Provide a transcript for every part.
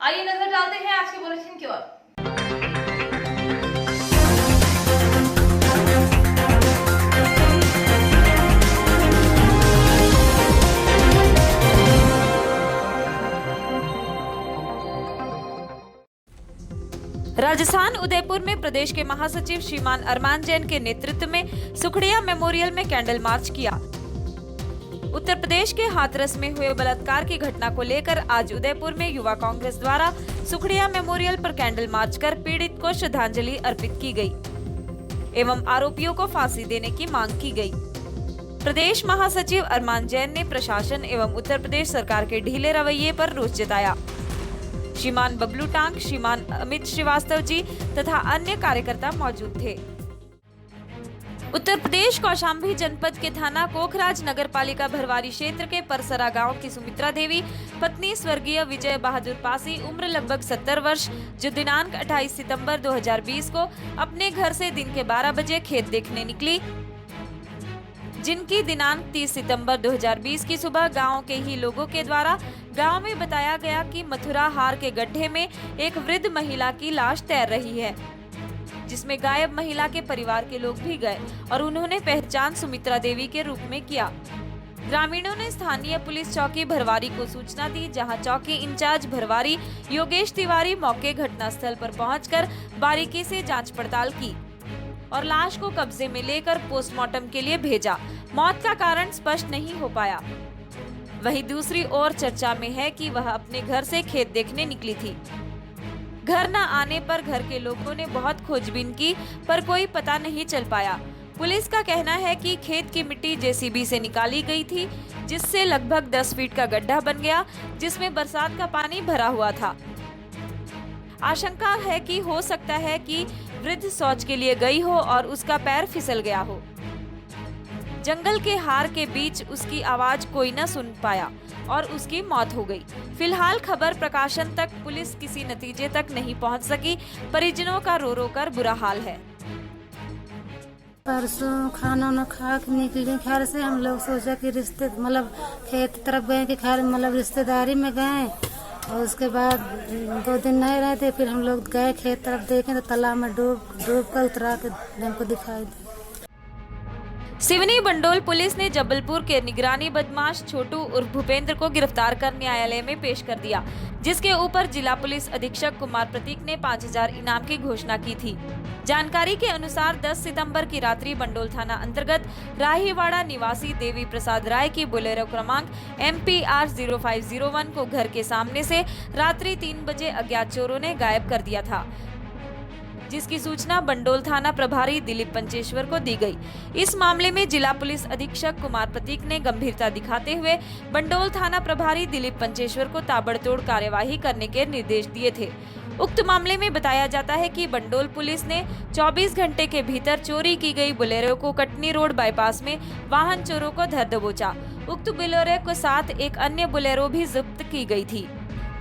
आइए नजर डालते हैं आज के बुलेटिन की ओर। राजस्थान उदयपुर में प्रदेश के महासचिव श्रीमान अरमान जैन के नेतृत्व में सुखड़िया मेमोरियल में कैंडल मार्च किया। उत्तर प्रदेश के हाथरस में हुए बलात्कार की घटना को लेकर आज उदयपुर में युवा कांग्रेस द्वारा सुखड़िया मेमोरियल पर कैंडल मार्च कर पीड़ित को श्रद्धांजलि अर्पित की गई एवं आरोपियों को फांसी देने की मांग की गई। प्रदेश महासचिव अरमान जैन ने प्रशासन एवं उत्तर प्रदेश सरकार के ढीले रवैये पर रोष जताया। श्रीमान बबलू टांग, श्रीमान अमित श्रीवास्तव जी तथा अन्य कार्यकर्ता मौजूद थे। उत्तर प्रदेश कौशाम्बी जनपद के थाना कोखराज नगर पालिका भरवारी क्षेत्र के परसरा गांव की सुमित्रा देवी पत्नी स्वर्गीय विजय बहादुर पासी उम्र लगभग 70 वर्ष, जो दिनांक 28 सितंबर 2020 को अपने घर से दिन के 12 बजे खेत देखने निकली, जिनकी दिनांक 30 सितंबर 2020 की सुबह गांव के ही लोगों के द्वारा गांव में बताया गया कि मथुरा हार के गड्ढे में एक वृद्ध महिला की लाश तैर रही है, जिसमें गायब महिला के परिवार के लोग भी गए और उन्होंने पहचान सुमित्रा देवी के रूप में किया। ग्रामीणों ने स्थानीय पुलिस चौकी भरवारी को सूचना दी, जहां चौकी इंचार्ज भरवारी योगेश तिवारी मौके घटनास्थल पर पहुंचकर बारीकी से जांच पड़ताल की और लाश को कब्जे में लेकर पोस्टमार्टम के लिए भेजा। मौत का कारण स्पष्ट नहीं हो पाया। वहीं दूसरी ओर चर्चा में है कि वह अपने घर से खेत देखने निकली थी। घर न आने पर घर के लोगों ने बहुत खोजबीन की पर कोई पता नहीं चल पाया। पुलिस का कहना है कि खेत की मिट्टी जेसीबी से निकाली गई थी, जिससे लगभग 10 फीट का गड्ढा बन गया, जिसमें बरसात का पानी भरा हुआ था। आशंका है कि हो सकता है कि वृद्ध शौच के लिए गई हो और उसका पैर फिसल गया हो। जंगल के हार के बीच उसकी आवाज कोई न सुन पाया और उसकी मौत हो गई। फिलहाल खबर प्रकाशन तक पुलिस किसी नतीजे तक नहीं पहुंच सकी। परिजनों का रो रो कर बुरा हाल है। परसों खाना न खा के निकली घर से, हम लोग सोचा कि रिश्ते मतलब खेत तरफ गए कि खैर मतलब रिश्तेदारी में गए, और उसके बाद 2 दिन नहीं रहे थे। फिर हम लोग गए खेत तरफ, देखें तो तालाब में डूब कर उतरा के हमको दिखाई दी। सिवनी बंडोल पुलिस ने जबलपुर के निगरानी बदमाश छोटू उर्फ भूपेंद्र को गिरफ्तार कर न्यायालय में पेश कर दिया, जिसके ऊपर जिला पुलिस अधीक्षक कुमार प्रतीक ने 5000 इनाम की घोषणा की थी। जानकारी के अनुसार 10 सितंबर की रात्रि बंडोल थाना अंतर्गत राहीवाड़ा निवासी देवी प्रसाद राय की बोलेरो क्रमांक MPR 0501 को घर के सामने से रात्रि 3 बजे अज्ञात चोरों ने गायब कर दिया था, जिसकी सूचना बंडोल थाना प्रभारी दिलीप पंचेश्वर को दी गई। इस मामले में जिला पुलिस अधीक्षक कुमार प्रतीक ने गंभीरता दिखाते हुए बंडोल थाना प्रभारी दिलीप पंचेश्वर को ताबड़तोड़ कार्यवाही करने के निर्देश दिए थे। उक्त मामले में बताया जाता है कि बंडोल पुलिस ने 24 घंटे के भीतर चोरी की गई बोलेरो को कटनी रोड बाईपास में वाहन चोरों को धर दबोचा। उक्त बोलेरो के साथ एक अन्य बोलेरो भी जब्त की गई थी,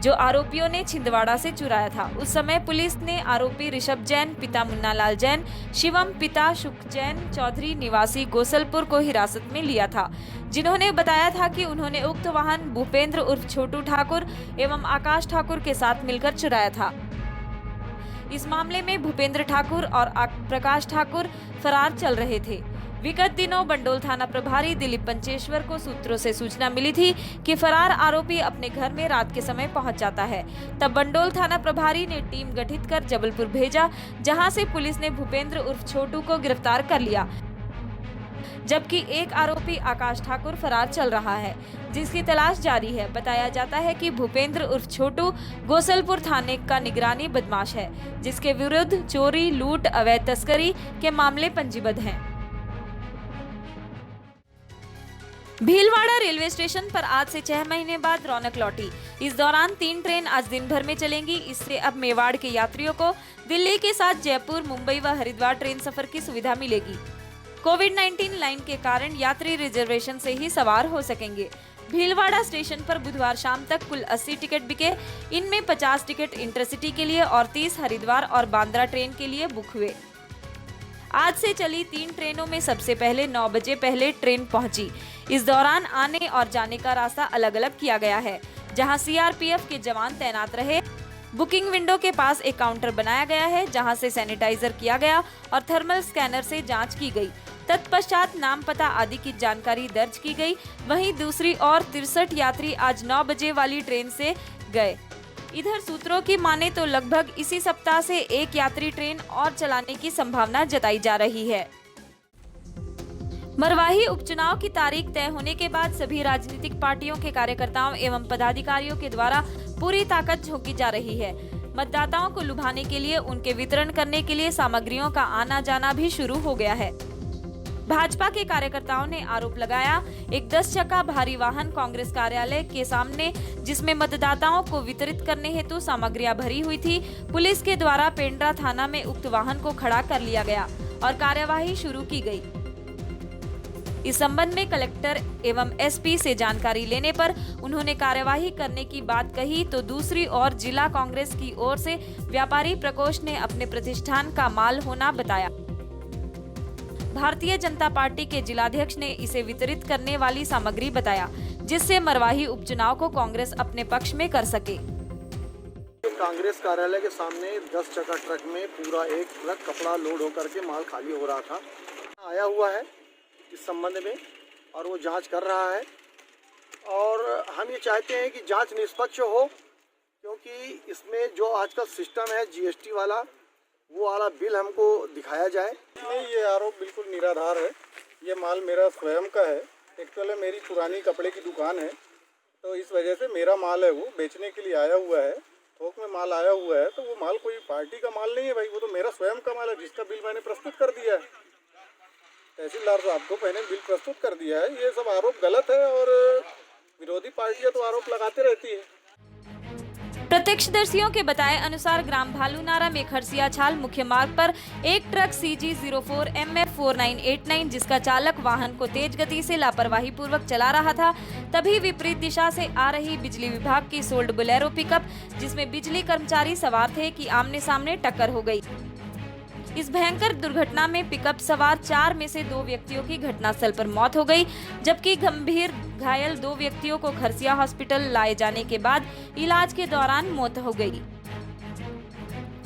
जो आरोपियों ने छिंदवाड़ा से चुराया था। उस समय पुलिस ने आरोपी ऋषभ जैन पिता मुन्ना लाल जैन, शिवम पिता शुक जैन चौधरी निवासी गोसलपुर को हिरासत में लिया था, जिन्होंने बताया था कि उन्होंने उक्त वाहन भूपेंद्र उर्फ छोटू ठाकुर एवं आकाश ठाकुर के साथ मिलकर चुराया था। इस मामले में भूपेंद्र ठाकुर और प्रकाश ठाकुर फरार चल रहे थे। विगत दिनों बंडोल थाना प्रभारी दिलीप पंचेश्वर को सूत्रों से सूचना मिली थी कि फरार आरोपी अपने घर में रात के समय पहुंच जाता है। तब बंडोल थाना प्रभारी ने टीम गठित कर जबलपुर भेजा, जहां से पुलिस ने भूपेंद्र उर्फ छोटू को गिरफ्तार कर लिया, जबकि एक आरोपी आकाश ठाकुर फरार चल रहा है, जिसकी तलाश जारी है। बताया जाता है कि भूपेंद्र उर्फ छोटू गोसलपुर थाने का निगरानी बदमाश है, जिसके विरुद्ध चोरी, लूट, अवैध तस्करी के मामले पंजीबद्ध हैं। भीलवाड़ा रेलवे स्टेशन पर आज से 6 महीने बाद रौनक लौटी। इस दौरान 3 ट्रेन आज दिन भर में चलेंगी। इससे अब मेवाड़ के यात्रियों को दिल्ली के साथ जयपुर, मुंबई व हरिद्वार ट्रेन सफर की सुविधा मिलेगी। कोविड-19 लाइन के कारण यात्री रिजर्वेशन से ही सवार हो सकेंगे। भीलवाड़ा स्टेशन पर बुधवार शाम तक कुल 80 टिकट बिके। इनमें 50 टिकट इंटरसिटी के लिए और 30 हरिद्वार और बांद्रा ट्रेन के लिए बुक हुए। आज से चली 3 ट्रेनों में सबसे पहले 9 बजे पहले ट्रेन पहुंची। इस दौरान आने और जाने का रास्ता अलग अलग किया गया है, जहां सीआरपीएफ के जवान तैनात रहे। बुकिंग विंडो के पास एक काउंटर बनाया गया है जहां से सैनिटाइजर किया गया और थर्मल स्कैनर से जांच की गई। तत्पश्चात नाम पता आदि की जानकारी दर्ज की गई। वहीं दूसरी ओर 63 यात्री आज 9 बजे वाली ट्रेन से गए। इधर सूत्रों की माने तो लगभग इसी सप्ताह से एक यात्री ट्रेन और चलाने की संभावना जताई जा रही है। मरवाही उपचुनाव की तारीख तय होने के बाद सभी राजनीतिक पार्टियों के कार्यकर्ताओं एवं पदाधिकारियों के द्वारा पूरी ताकत झोंकी जा रही है। मतदाताओं को लुभाने के लिए उनके वितरण करने के लिए सामग्रियों का आना जाना भी शुरू हो गया है। भाजपा के कार्यकर्ताओं ने आरोप लगाया, एक 10 चक्का भारी वाहन कांग्रेस कार्यालय के सामने जिसमें मतदाताओं को वितरित करने हेतु सामग्रियां भरी हुई थी, पुलिस के द्वारा पेंड्रा थाना में उक्त वाहन को खड़ा कर लिया गया और कार्यवाही शुरू की गई। इस संबंध में कलेक्टर एवं एसपी से जानकारी लेने पर उन्होंने कार्यवाही करने की बात कही, तो दूसरी ओर जिला कांग्रेस की ओर से व्यापारी प्रकोष्ठ ने अपने प्रतिष्ठान का माल होना बताया। भारतीय जनता पार्टी के जिलाध्यक्ष ने इसे वितरित करने वाली सामग्री बताया, जिससे मरवाही उपचुनाव को कांग्रेस अपने पक्ष में कर सके। कांग्रेस कार्यालय के सामने 10 चक्का ट्रक में पूरा एक ट्रक कपड़ा लोड होकर के माल खाली हो रहा था, आया हुआ है इस संबंध में और वो जांच कर रहा है। और हम ये चाहते हैं कि जांच निष्पक्ष हो, क्योंकि इसमें जो आजकल सिस्टम है जीएसटी वाला, वो वाला बिल हमको दिखाया जाए। नहीं, ये आरोप बिल्कुल निराधार है। ये माल मेरा स्वयं का है। एक्चुअली मेरी पुरानी कपड़े की दुकान है, तो इस वजह से मेरा माल है वो बेचने के लिए आया हुआ है। थोक में माल आया हुआ है, तो वो माल कोई पार्टी का माल नहीं है भाई, वो तो मेरा स्वयं का माल है जिसका बिल मैंने प्रस्तुत कर दिया है। तहसीलदार साहब को पहले बिल प्रस्तुत कर दिया है। ये सब आरोप गलत है और विरोधी पार्टियां तो आरोप लगाते रहती है। प्रत्यक्षदर्शियों के बताए अनुसार ग्राम भालूनारा में खरसिया छाल मुख्य मार्ग पर एक ट्रक CG04 MF 4989 जिसका चालक वाहन को तेज गति से लापरवाही पूर्वक चला रहा था, तभी विपरीत दिशा से आ रही बिजली विभाग की सोल्ड बोलेरो पिकअप जिसमें बिजली कर्मचारी सवार थे की आमने सामने टक्कर हो गई। इस भयंकर दुर्घटना में पिकअप सवार 4 में से 2 व्यक्तियों की घटनास्थल पर मौत हो गई, जबकि गंभीर घायल 2 व्यक्तियों को खरसिया हॉस्पिटल लाए जाने के बाद इलाज के दौरान मौत हो गई।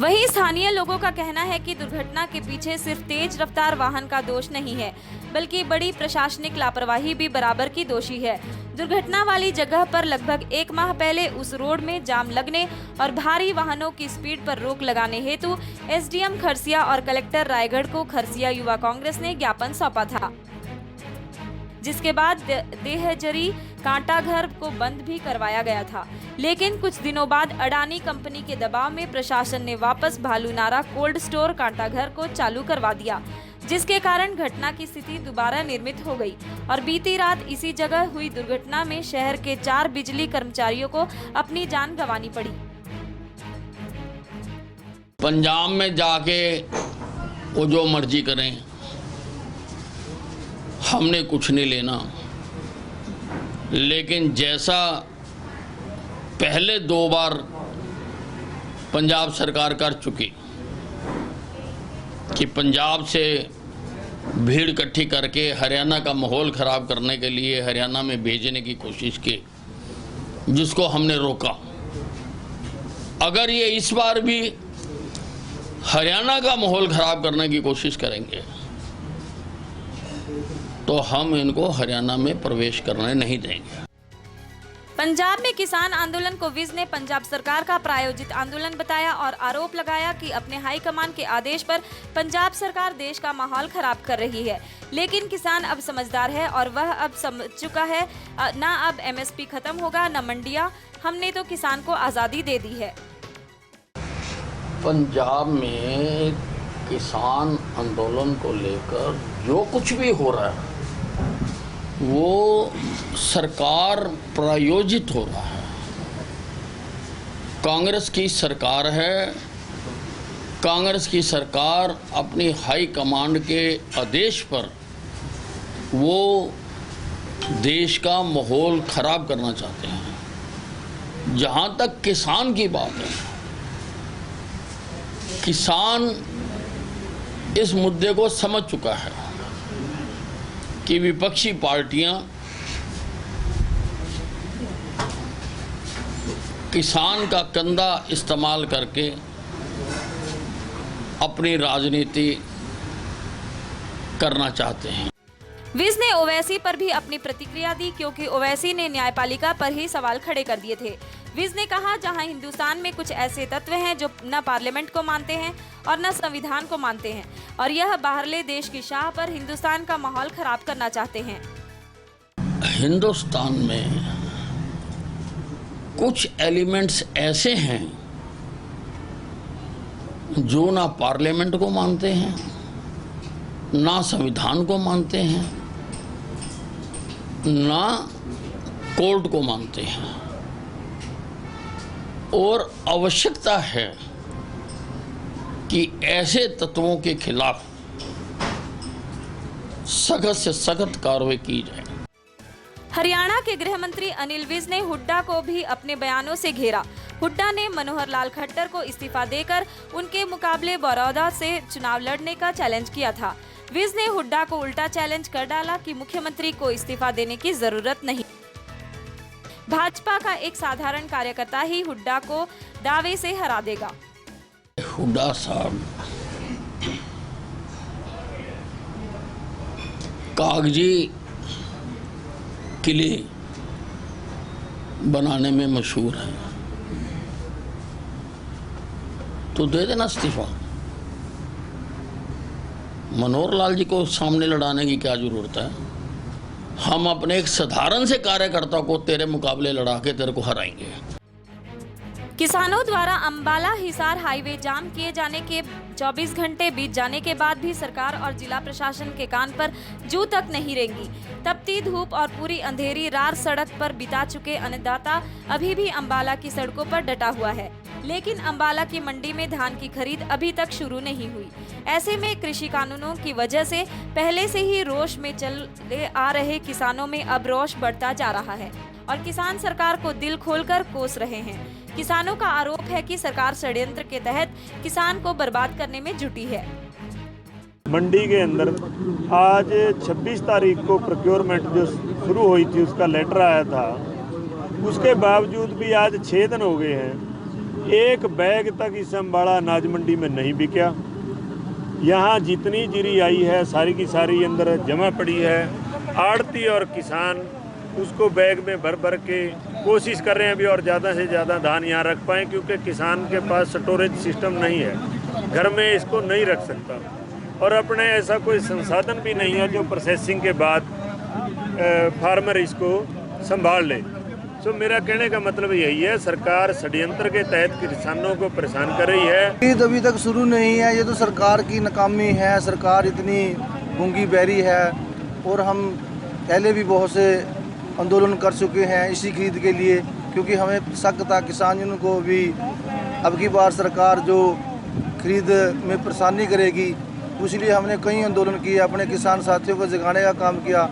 वहीं स्थानीय लोगों का कहना है कि दुर्घटना के पीछे सिर्फ तेज रफ्तार वाहन का दोष नहीं है, बल्कि बड़ी प्रशासनिक लापरवाही भी बराबर की दोषी है। दुर्घटना वाली जगह पर लगभग 1 माह पहले उस रोड में जाम लगने और भारी वाहनों की स्पीड पर रोक लगाने हेतु एसडीएम खरसिया और कलेक्टर रायगढ़ को खरसिया युवा कांग्रेस ने ज्ञापन सौंपा था, जिसके बाद देहजरी कांटाघर को बंद भी करवाया गया था। लेकिन कुछ दिनों बाद अडानी कंपनी के दबाव में प्रशासन ने वापस भालूनारा कोल्ड स्टोर कांटाघर को चालू करवा दिया, जिसके कारण घटना की स्थिति दोबारा निर्मित हो गई और बीती रात इसी जगह हुई दुर्घटना में शहर के 4 बिजली कर्मचारियों को अपनी जान गंवानी पड़ी। पंजाब में जाके वो जो मर्जी करें, हमने कुछ नहीं लेना। लेकिन जैसा पहले 2 बार पंजाब सरकार कर चुकी कि पंजाब से भीड़ इकट्ठी करके हरियाणा का माहौल ख़राब करने के लिए हरियाणा में भेजने की कोशिश की, जिसको हमने रोका। अगर ये इस बार भी हरियाणा का माहौल ख़राब करने की कोशिश करेंगे तो हम इनको हरियाणा में प्रवेश करने नहीं देंगे। पंजाब में किसान आंदोलन को विज ने पंजाब सरकार का प्रायोजित आंदोलन बताया और आरोप लगाया कि अपने हाईकमान के आदेश पर पंजाब सरकार देश का माहौल खराब कर रही है। लेकिन किसान अब समझदार है और वह अब समझ चुका है, ना अब एमएसपी खत्म होगा, न मंडियां। हमने तो किसान को आज़ादी दे दी है। पंजाब में किसान आंदोलन को लेकर जो कुछ भी हो रहा है वो सरकार प्रायोजित हो रहा है। कांग्रेस की सरकार है। कांग्रेस की सरकार अपनी हाई कमांड के आदेश पर वो देश का माहौल खराब करना चाहते हैं। जहां तक किसान की बात है, किसान इस मुद्दे को समझ चुका है कि विपक्षी पार्टियां किसान का कंधा इस्तेमाल करके अपनी राजनीति करना चाहते हैं। विज ने ओवैसी पर भी अपनी प्रतिक्रिया दी, क्योंकि ओवैसी ने न्यायपालिका पर ही सवाल खड़े कर दिए थे। विज ने कहा, जहां हिंदुस्तान में कुछ ऐसे तत्व हैं जो न पार्लियामेंट को मानते हैं और न संविधान को मानते हैं, और यह बाहरले देश की शाह पर हिंदुस्तान का माहौल खराब करना चाहते हैं। हिंदुस्तान में कुछ एलिमेंट्स ऐसे हैं जो ना पार्लियामेंट को मानते हैं, ना संविधान को मानते हैं, ना कोर्ट को मानते हैं, और आवश्यकता है कि ऐसे तत्वों के खिलाफ सख्त से सख्त कार्रवाई की जाए। हरियाणा के गृह मंत्री अनिल विज ने हुड्डा को भी अपने बयानों से घेरा। हुड्डा ने मनोहर लाल खट्टर को इस्तीफा देकर उनके मुकाबले बड़ौदा से चुनाव लड़ने का चैलेंज किया था। विज ने हुड्डा को उल्टा चैलेंज कर डाला कि मुख्यमंत्री को इस्तीफा देने की जरूरत नहीं। भाजपा का एक साधारण कार्यकर्ता ही हुड्डा को दावे से हरा देगा। हुड्डा साहब कागजी किले बनाने में मशहूर है, तो दे देना इस्तीफा। मनोहर लाल जी को सामने लड़ाने की क्या जरूरत है? हम अपने एक साधारण से कार्यकर्ता को तेरे मुकाबले लड़ा के तेरे को हराएंगे। किसानों द्वारा अंबाला हिसार हाईवे जाम किए जाने के 24 घंटे बीत जाने के बाद भी सरकार और जिला प्रशासन के कान पर जू तक नहीं रेंगी। तपती धूप और पूरी अंधेरी रात सड़क पर बिता चुके अन्नदाता अभी भी अंबाला की सड़कों पर डटा हुआ है, लेकिन अंबाला की मंडी में धान की खरीद अभी तक शुरू नहीं हुई। ऐसे में कृषि कानूनों की वजह से पहले से ही रोष में चले आ रहे किसानों में अब रोष बढ़ता जा रहा है और किसान सरकार को दिल खोलकर कोस रहे हैं। किसानों का आरोप है कि सरकार षड्यंत्र के तहत किसान को बर्बाद करने में जुटी है। मंडी के अंदर आज 26 तारीख को प्रोक्योरमेंट जो शुरू हुई थी उसका लेटर आया था, उसके बावजूद भी आज 6 दिन हो गए हैं, एक बैग तक इस अम्बाड़ा अनाज मंडी में नहीं बिका। यहाँ जितनी जीरी आई है सारी की सारी अंदर जमा पड़ी है। आड़ती और किसान उसको बैग में भर भर के कोशिश कर रहे हैं अभी और ज़्यादा से ज़्यादा धान यहाँ रख पाएँ, क्योंकि किसान के पास स्टोरेज सिस्टम नहीं है, घर में इसको नहीं रख सकता और अपने ऐसा कोई संसाधन भी नहीं है जो प्रोसेसिंग के बाद फार्मर इसको संभाल ले। तो मेरा कहने का मतलब यही है, सरकार षड्यंत्र के तहत किसानों को परेशान कर रही है। खरीद अभी तक शुरू नहीं है, ये तो सरकार की नाकामी है। सरकार इतनी गूंगी बहरी है और हम पहले भी बहुत से आंदोलन कर चुके हैं इसी खरीद के लिए, क्योंकि हमें शक था किसानों को भी अब की बार सरकार जो खरीद में परेशानी करेगी, इसलिए हमने कई आंदोलन किए, अपने किसान साथियों को जगाने का काम किया।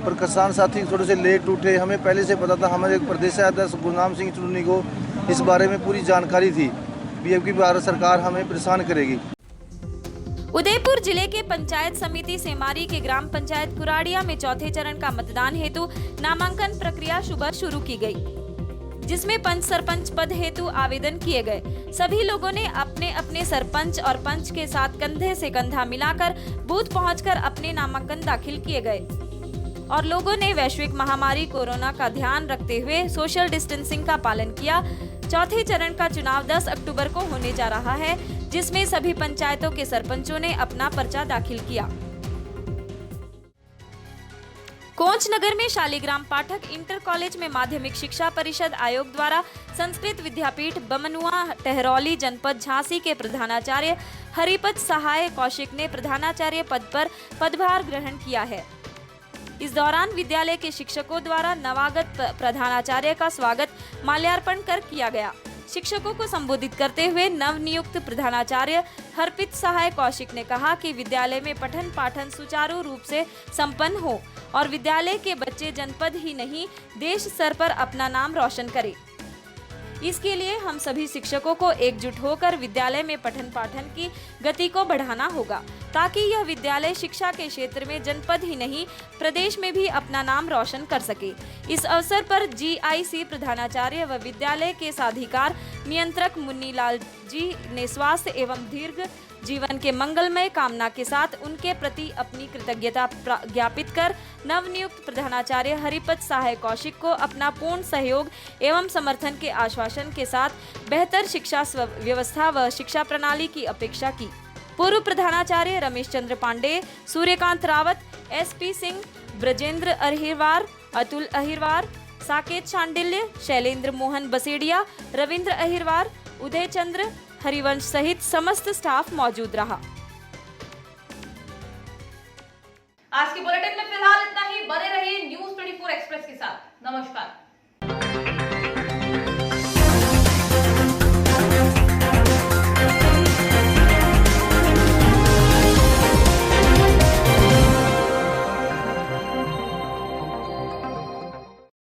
पर किसान साथी थोड़े से लेट उठे। हमें पहले से पता था, हमारे एक प्रदेशाध्यक्ष गुरनाम सिंह चुन्नी को इस बारे में पूरी जानकारी थी भी अब की बार सरकार हमें परेशान करेगी। उदयपुर जिले के पंचायत समिति सेमारी के ग्राम पंचायत कुराड़िया में चौथे चरण का मतदान हेतु नामांकन प्रक्रिया सुबह शुरू की गई, जिसमें पंच सरपंच पद हेतु आवेदन किए गए। सभी लोगों ने अपने अपने सरपंच और पंच के साथ कंधे से कंधा मिलाकर बूथ पहुंचकर अपने नामांकन दाखिल किए गए और लोगों ने वैश्विक महामारी कोरोना का ध्यान रखते हुए सोशल डिस्टेंसिंग का पालन किया। चौथे चरण का चुनाव 10 अक्टूबर को होने जा रहा है, जिसमें सभी पंचायतों के सरपंचों ने अपना पर्चा दाखिल किया। कोंच नगर में शालिग्राम पाठक इंटर कॉलेज में माध्यमिक शिक्षा परिषद आयोग द्वारा संस्कृत विद्यापीठ बमनुआ टहरौली जनपद झांसी के प्रधानाचार्य हरिपद सहाय कौशिक ने प्रधानाचार्य पद पर पदभार ग्रहण किया है। इस दौरान विद्यालय के शिक्षकों द्वारा नवागत प्रधानाचार्य का स्वागत माल्यार्पण कर किया गया। शिक्षकों को संबोधित करते हुए नवनियुक्त प्रधानाचार्य हरपित सहाय कौशिक ने कहा कि विद्यालय में पठन पाठन सुचारू रूप से संपन्न हो और विद्यालय के बच्चे जनपद ही नहीं देश स्तर पर अपना नाम रोशन करें। इसके लिए हम सभी शिक्षकों को एकजुट होकर विद्यालय में पठन पाठन की गति को बढ़ाना होगा। ताकि यह विद्यालय शिक्षा के क्षेत्र में जनपद ही नहीं प्रदेश में भी अपना नाम रोशन कर सके। इस अवसर पर GIC प्रधानाचार्य व विद्यालय के साधिकार नियंत्रक मुन्नी लाल जी ने स्वास्थ्य एवं दीर्घ जीवन के मंगलमय कामना के साथ उनके प्रति अपनी कृतज्ञता ज्ञापित कर नवनियुक्त प्रधानाचार्य हरिपत सहाय कौशिक को अपना पूर्ण सहयोग एवं समर्थन के आश्वासन के साथ बेहतर शिक्षा व्यवस्था व शिक्षा प्रणाली की अपेक्षा की। पूर्व प्रधानाचार्य रमेश चंद्र पांडे, सूर्यकांत रावत, SP सिंह, ब्रजेंद्र अहिरवार, अतुल अहिरवार, साकेत शांडिल्य, शैलेंद्र मोहन बसेड़िया, रविंद्र अहिरवार, उदय चंद्र हरिवंश सहित समस्त स्टाफ मौजूद रहा। आज के बुलेटिन में फिलहाल इतना ही। बने रहिए न्यूज़ 24 एक्सप्रेस के साथ। नमस्कार।